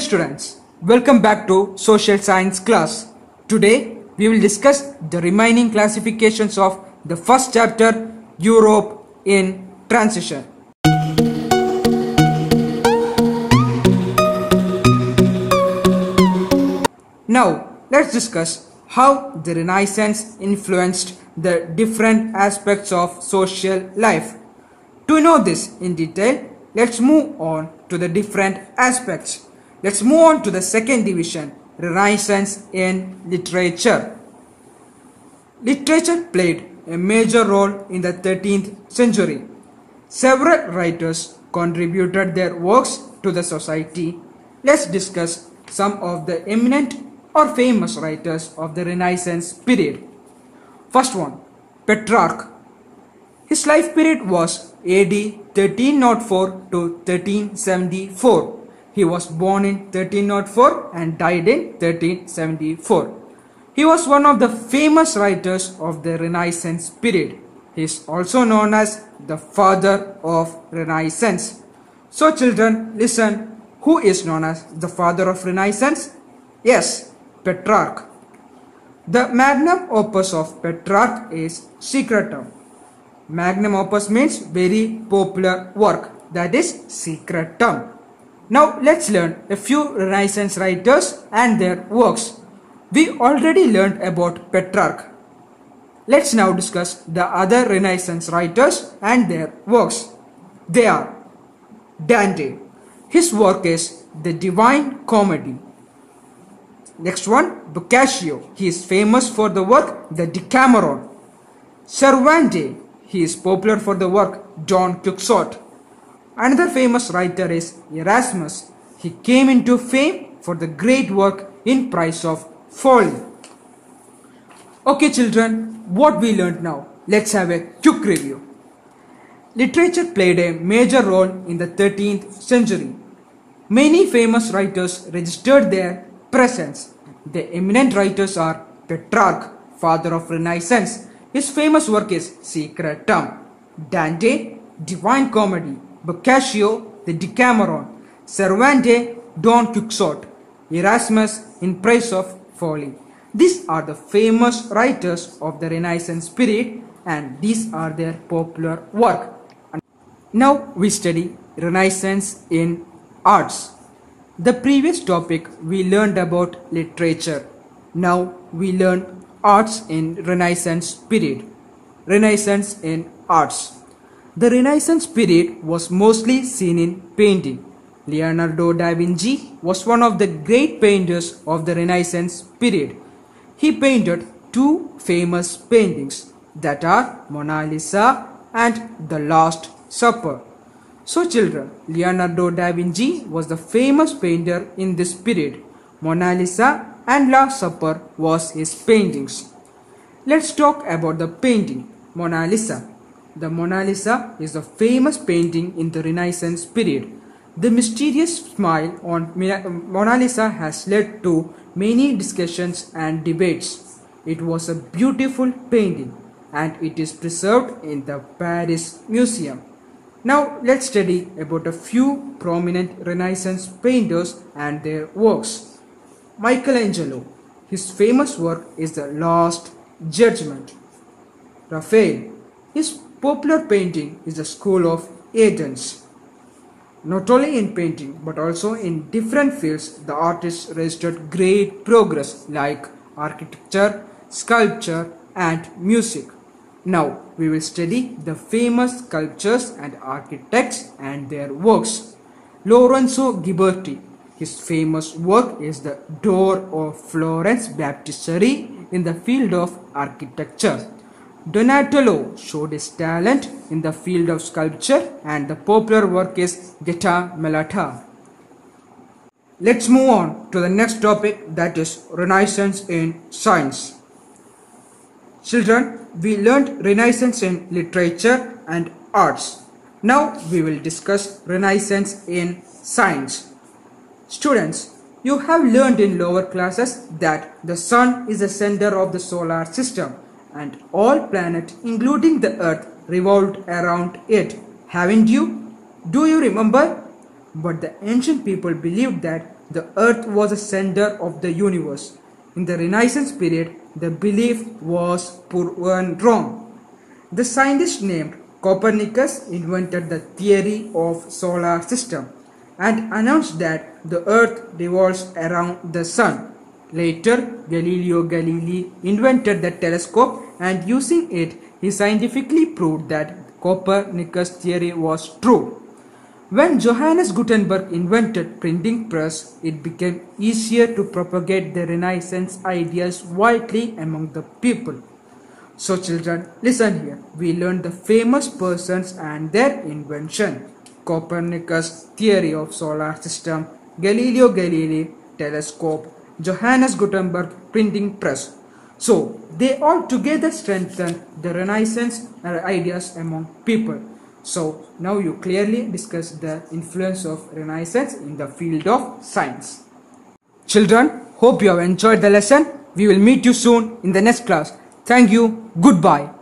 Dear students, welcome back to Social Science class. Today we will discuss the remaining classifications of the first chapter, Europe in Transition. Now let's discuss how the Renaissance influenced the different aspects of social life. To know this in detail, let's move on to the different aspects. Let's move on to the second division, Renaissance in literature. Literature played a major role in the 13th century. Several writers contributed their works to the society. Let's discuss some of the eminent or famous writers of the Renaissance period. First one, Petrarch. His life period was AD 1304 to 1374. He was born in 1304 and died in 1374. He was one of the famous writers of the Renaissance period. He is also known as the father of Renaissance. So children, listen, who is known as the father of Renaissance? Yes, Petrarch. The magnum opus of Petrarch is Secretum. Magnum opus means very popular work, that is Secretum. Now let's learn a few Renaissance writers and their works. We already learned about Petrarch. Let's now discuss the other Renaissance writers and their works. They are Dante. His work is the Divine Comedy. Next one, Boccaccio. He is famous for the work the Decameron. Cervantes. He is popular for the work Don Quixote. Another famous writer is Erasmus. He came into fame for the great work In Price of Folly. Okay children, what we learned now? Let's have a quick review. Literature played a major role in the 13th century. Many famous writers registered their presence. The eminent writers are Petrarch, father of Renaissance. His famous work is Secretum. Dante, Divine Comedy. Boccaccio, the Decameron. Cervantes, Don Quixote. Erasmus, In Price of Folly. These are the famous writers of the Renaissance period and these are their popular work. Now we study Renaissance in arts. The previous topic we learned about literature. Now we learn arts in Renaissance period. Renaissance in arts. The Renaissance period was mostly seen in painting. Leonardo da Vinci was one of the great painters of the Renaissance period. He painted two famous paintings that are Mona Lisa and The Last Supper. So children, Leonardo da Vinci was the famous painter in this period. Mona Lisa and Last Supper was his paintings. Let's talk about the painting Mona Lisa. The Mona Lisa is a famous painting in the Renaissance period. The mysterious smile on Mona Lisa has led to many discussions and debates. It was a beautiful painting and it is preserved in the Paris Museum. Now let's study about a few prominent Renaissance painters and their works. Michelangelo. His famous work is The Last Judgment. Raphael. His popular painting is The School of Athens. Not only in painting but also in different fields, the artist registered great progress like architecture, sculpture and music. Now we will study the famous sculptors and architects and their works. Lorenzo Ghiberti. His famous work is the Door of Florence Baptistery in the field of architecture. Donatello showed his talent in the field of sculpture and the popular work is Getta Melata. Let's move on to the next topic, that is Renaissance in science. Children, we learned Renaissance in literature and arts. Now we will discuss Renaissance in science. Students, you have learned in lower classes that the sun is the center of the solar system and all planets including the earth revolved around it. Haven't you? Do you remember? But the ancient people believed that the earth was the center of the universe. In the Renaissance period, the belief was proven wrong. The scientist named Copernicus invented the theory of solar system and announced that the earth revolves around the sun. Later, Galileo Galilei invented the telescope, and using it, he scientifically proved that Copernicus' theory was true. When Johannes Gutenberg invented printing press, it became easier to propagate the Renaissance ideas widely among the people. So children, listen here. We learned the famous persons and their invention. Copernicus' theory of solar system, Galileo Galilei telescope, Johannes Gutenberg printing press. So they all together strengthened the Renaissance ideas among people. So now you clearly discussed the influence of Renaissance in the field of science. Children, hope you have enjoyed the lesson. We will meet you soon in the next class. Thank you. Goodbye.